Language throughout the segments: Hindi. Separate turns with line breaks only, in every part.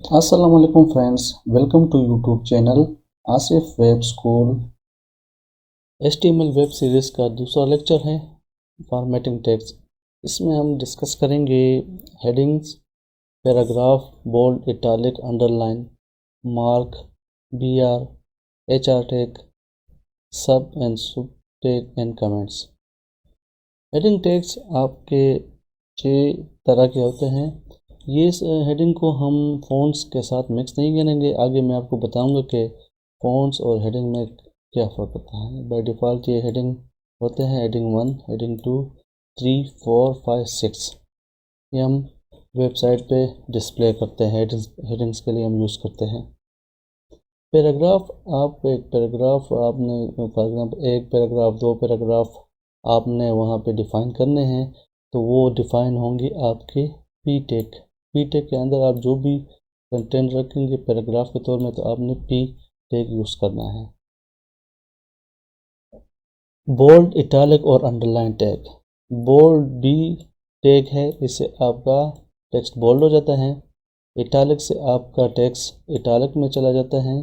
अस्सलाम वालेकुम friends, welcome to YouTube channel Asif web school. HTML web series का दूसरा लेक्चर है फॉर्मेटिंग टेक्स्ट। इसमें हम डिस्कस करेंगे headings, paragraph, bold, italic, underline, mark, BR, HR tag, sub and sub tag and comments. Heading tags आपके 6 तरह के होते हैं। ये इस हेडिंग को हम फ़ॉन्ट्स के साथ मिक्स नहीं करेंगे। आगे मैं आपको बताऊंगा कि फ़ॉन्ट्स और हेडिंग में क्या फ़र्क होता है। बाय डिफ़ॉल्ट ये हेडिंग होते हैं हेडिंग 1, हेडिंग 2, 3, 4, 5, 6। ये हम वेबसाइट पे डिस्प्ले करते हैं, हेडिंग्स के लिए हम यूज़ करते हैं। पैराग्राफ, आप एक पैराग्राफ आपने फॉर एग्जाम्पल एक पैराग्राफ, 2 पैराग्राफ आपने वहाँ पे डिफ़ाइन करने हैं, तो वो डिफ़ाइन होंगे आपके पी टेग। पी टेग के अंदर आप जो भी कंटेंट रखेंगे पैराग्राफ के तौर में, तो आपने पी टेग यूज़ करना है। बोल्ड, इटालिक और underline tag. Bold B tag है, इससे आपका टेक्स्ट बोल्ड हो जाता है। इटालिक से आपका टेक्स्ट इटालिक में चला जाता है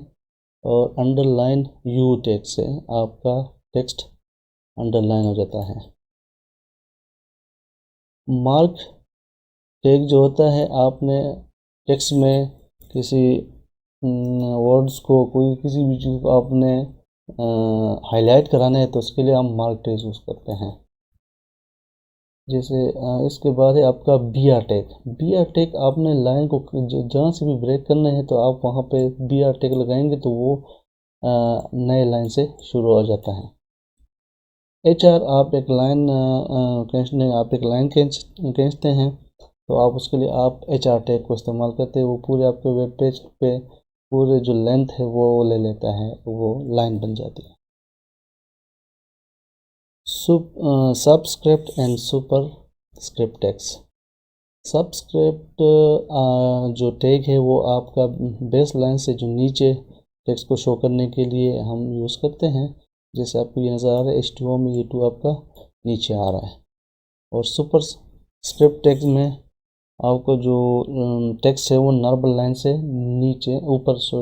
और अंडरलाइन यू टैग से आपका टेक्स्ट अंडरलाइन हो जाता है। मार्क टैग जो होता है, आपने टेक्स्ट में किसी वर्ड्स को, कोई किसी भी चीज़ को आपने हाईलाइट कराना है, तो उसके लिए हम मार्क टैग यूज़ करते हैं। जैसे इसके बाद है आपका BR टैग। BR टैग आपने लाइन को जहाँ से भी ब्रेक करना है, तो आप वहाँ पे BR टैग लगाएंगे, तो वो नए लाइन से शुरू हो जाता है। HR, आप एक लाइन खींचने, आप एक लाइन खींचते हैं, तो आप उसके लिए आप HR टैग को इस्तेमाल करते हैं। वो पूरे आपके वेब पेज पे पूरे जो लेंथ है वो ले लेता है, वो लाइन बन जाती है। Subscript and super script tags. Subscript जो टैग है वो आपका बेस लाइन से जो नीचे टेक्स्ट को शो करने के लिए हम यूज़ करते हैं। जैसे आपको ये नज़र आ रहा है H2O में, ये 2 आपका नीचे आ रहा है। और सुपर स्क्रिप्ट टैग में आपको जो टेक्स्ट है वो नॉर्मल लाइन से नीचे ऊपर शो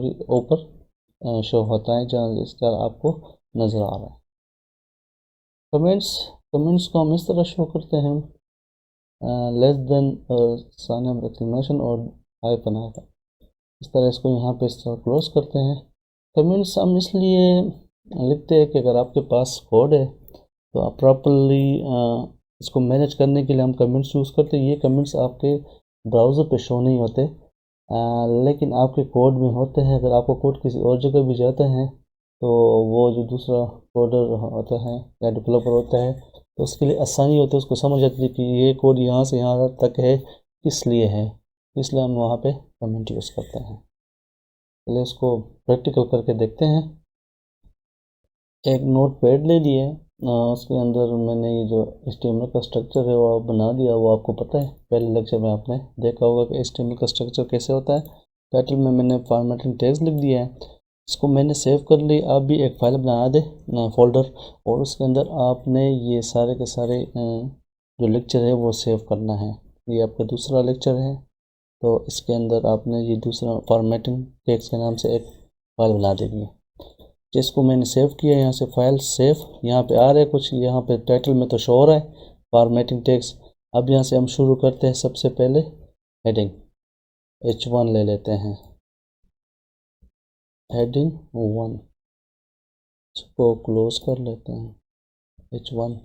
होता है, जहाँ इस तरह आपको नज़र आ रहा है। कमेंट्स को हम इस तरह शो करते हैं, less than sign of exclamation और हाइफन। इस तरह इसको यहाँ पे इस तरह क्लोज करते हैं। कमेंट्स हम इसलिए लिखते हैं कि अगर आपके पास कोड है, तो आप प्रॉपरली इसको मैनेज करने के लिए हम कमेंट्स यूज़ करते हैं। ये कमेंट्स आपके ब्राउज़र पे शो नहीं होते, लेकिन आपके कोड में होते हैं। अगर आपका कोड किसी और जगह भी जाता है, तो वो जो दूसरा कोडर होता है या डेवलपर होता है, तो उसके लिए आसानी होती है, उसको समझ आती है कि ये कोड यहाँ से यहाँ तक है, किस लिए है, इसलिए हम वहाँ पे कमेंट यूज़ करते हैं। चलिए इसको प्रैक्टिकल करके देखते हैं। एक नोट पैड ले लिए, उसके अंदर मैंने ये जो HTML का स्ट्रक्चर है वो बना दिया। वो आपको पता है, पहले लेक्चर में आपने देखा होगा कि HTML का स्ट्रक्चर कैसे होता है। टाइटल में मैंने फॉर्मेटिंग टैग्स लिख दिया है, इसको मैंने सेव कर ली। आप भी एक फाइल बना दे, फोल्डर, और उसके अंदर आपने ये सारे के सारे जो लेक्चर है वो सेव करना है। ये आपका दूसरा लेक्चर है, तो इसके अंदर आपने ये दूसरा फॉर्मेटिंग टैग्स के नाम से एक फाइल बना देनी है, जिसको मैंने सेव किया। यहाँ से फाइल सेव, यहाँ पे आ रहा है कुछ, यहाँ पे टाइटल में तो शो हो रहा है फॉर्मेटिंग टैग्स। अब यहाँ से हम शुरू करते हैं। सबसे पहले हेडिंग H1 ले लेते हैं, हेडिंग 1, इसको क्लोज कर लेते हैं H1।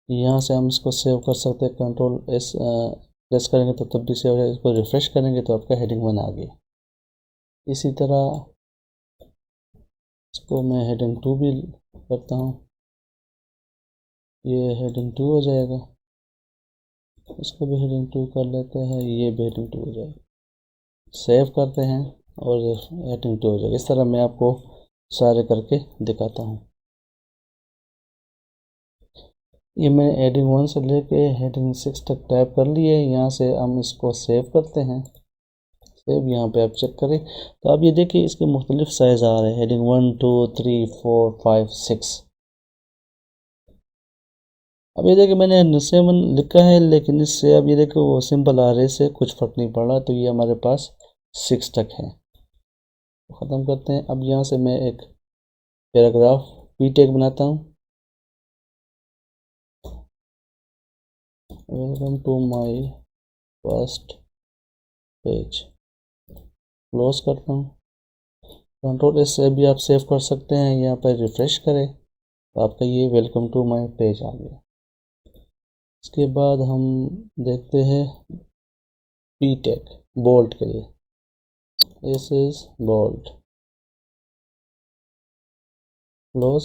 यहाँ से हम इसको सेव कर सकते हैं, Ctrl+S प्रेस करेंगे तो तब भी सेव हो जाएगा। इसको रिफ्रेश करेंगे तो आपका हेडिंग 1 आ गया। इसी तरह इसको मैं हेडिंग 2 भी करता हूँ, ये हेडिंग 2 हो जाएगा। इसको भी हेडिंग 2 कर लेते हैं, ये भी हेडिंग 2 हो जाएगा। सेव करते हैं और हेडिंग 2 हो जाएगा। इस तरह मैं आपको सारे करके दिखाता हूँ। ये मैं हेडिंग 1 से लेके हेडिंग 6 तक टाइप कर लिए। यहाँ से हम इसको सेव करते हैं। सेव यहाँ पे आप चेक करें तो आप ये देखिए इसके मुख्तलिफ साइज़ आ रहे हैं, हेडिंग 1, 2, 3, 4, 5, 6। अब ये देखिए मैंने 7 लिखा है, लेकिन इससे अब ये देखो वो सिंपल आ रहे से कुछ फ़र्क नहीं पड़ रहा। तो ये हमारे पास 6 तक है। तो ख़त्म करते हैं। अब यहाँ से मैं एक पैराग्राफ पी टैग बनाता हूँ। Welcome to my first page, close करता हूँ। कंट्रोल एस से भी आप सेव कर सकते हैं। यहाँ पर रिफ्रेश करें तो आपका ये वेलकम टू माय पेज आ गया। इसके बाद हम देखते हैं पी टैग बोल्ड के लिए, this is bold, close,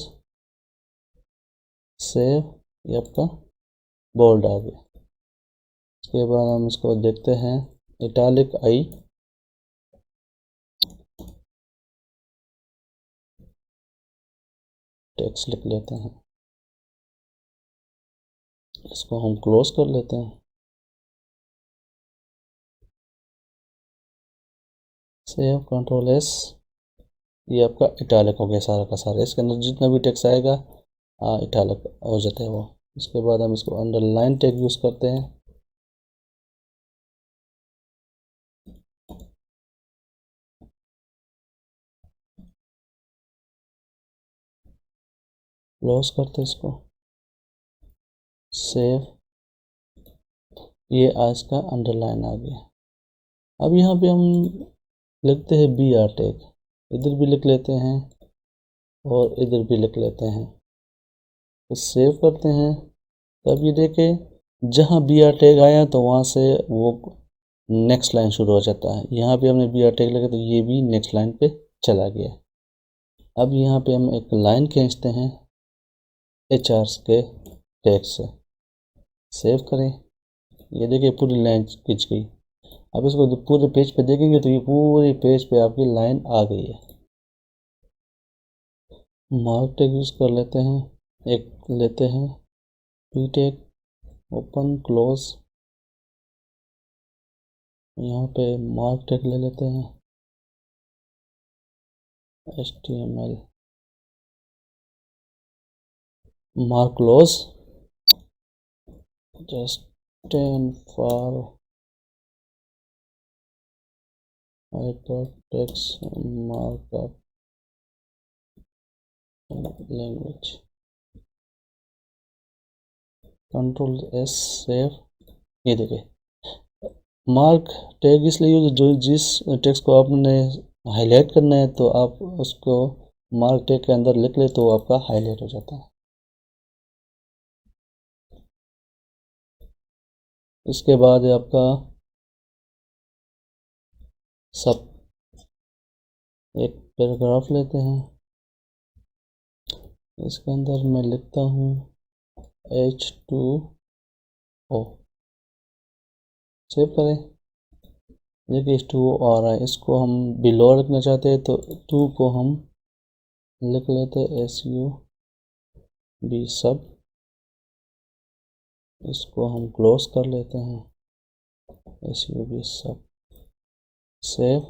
save, ये आपका बोल्ड आ गया। इसके बाद हम इसको देखते हैं इटैलिक आई, टेक्स्ट लिख लेते हैं, इसको हम क्लोज कर लेते हैं, सेव, कंट्रोल एस, ये आपका इटैलिक हो गया सारा का सारा। इसके अंदर जितना भी टेक्स्ट आएगा इटैलिक हो जाता है वो। इसके बाद हम इसको अंडरलाइन टैग यूज़ करते हैं, क्लोज करते हैं इसको, सेव, ये आज का अंडरलाइन आ गया। अब यहाँ पे हम लिखते हैं बी आर टैग, इधर भी लिख लेते हैं और इधर भी लिख लेते हैं। तो सेव करते हैं। तब ये देखें जहाँ बी आर टैग आया तो वहाँ से वो नेक्स्ट लाइन शुरू हो जाता है। यहाँ पे हमने बी आर टैग लगा तो ये भी नेक्स्ट लाइन पे चला गया। अब यहाँ पे हम एक लाइन खींचते हैं एच आर के टैग से, सेव करें। ये देखिए पूरी लाइन खींच गई। अब इसको पूरे पेज पे देखेंगे तो ये पूरे पेज पे आपकी लाइन आ गई है। मार्क टैग यूज़ कर लेते हैं, एक लेते हैं पी टैग, ओपन, क्लोज, यहाँ पे मार्क टैग ले लेते हैं, HTML, mark close, just 10 for hypertext markup language, control S, save. ये देखिए मार्क टैग इसलिए यूज, जो जिस टेक्स्ट को आपने हाईलाइट करना है तो आप उसको मार्क टैग के अंदर लिख ले तो आपका हाईलाइट हो जाता है। इसके बाद आपका सब, एक पैराग्राफ लेते हैं, इसके अंदर मैं लिखता हूँ H2O, सेव करें। देखिए H2O आ रहा है। इसको हम बिलो रखना चाहते हैं तो 2 को हम लिख लेते हैं SUB सब, इसको हम क्लोज कर लेते हैं SUB सब, सेव।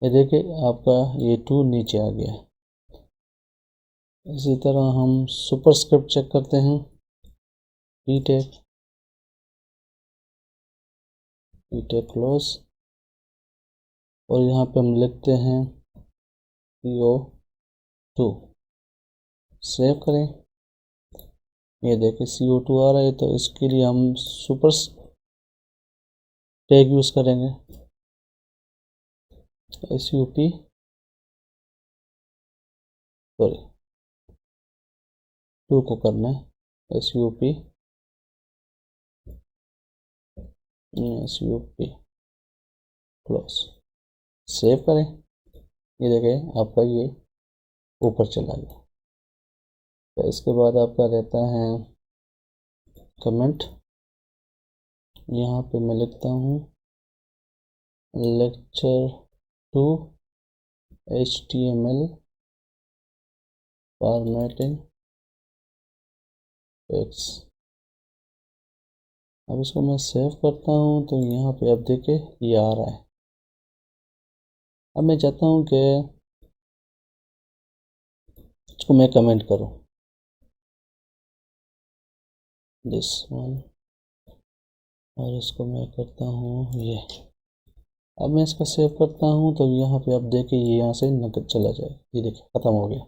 ये देखिए आपका ये 2 नीचे आ गया। इसी तरह हम सुपरस्क्रिप्ट चेक करते हैं, पी टैग क्लोज, और यहाँ पे हम लिखते हैं CO2, सेव करें। ये देखिए CO2 आ रहा है तो इसके लिए हम सुपर टैग यूज़ करेंगे, SUP, सॉरी 2 को करना है SUP क्लोज, सेव करें। ये देखें आपका ये ऊपर चला गया। तो इसके बाद आपका रहता है कमेंट, यहाँ पे मैं लिखता हूँ लेक्चर 2 HTML फॉर्मेटिंग टेक्स्ट। अब इसको मैं सेव करता हूँ तो यहाँ पे आप देखें ये आ रहा है। अब मैं चाहता हूँ कि इसको मैं कमेंट करूँ, दिस वन, और इसको मैं करता हूँ ये अब मैं इसका सेव करता हूँ तो यहाँ पे आप देखिए ये यहाँ से नकद चला जाए, ये देखिए ख़त्म हो गया।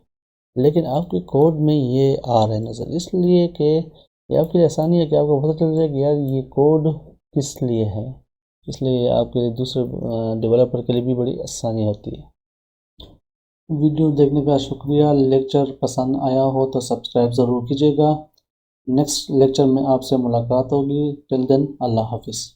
लेकिन आपके कोड में ये आ रहा है नज़र, इसलिए कि ये आपके लिए आसानी है कि आपको पता चल जाए कि यार ये कोड किस लिए है, इसलिए आपके लिए दूसरे डेवलपर के लिए भी बड़ी आसानी होती है। वीडियो देखने का शुक्रिया। लेक्चर पसंद आया हो तो सब्सक्राइब ज़रूर कीजिएगा। नेक्स्ट लेक्चर में आपसे मुलाकात होगी। टिल देन अल्लाह हाफिज़।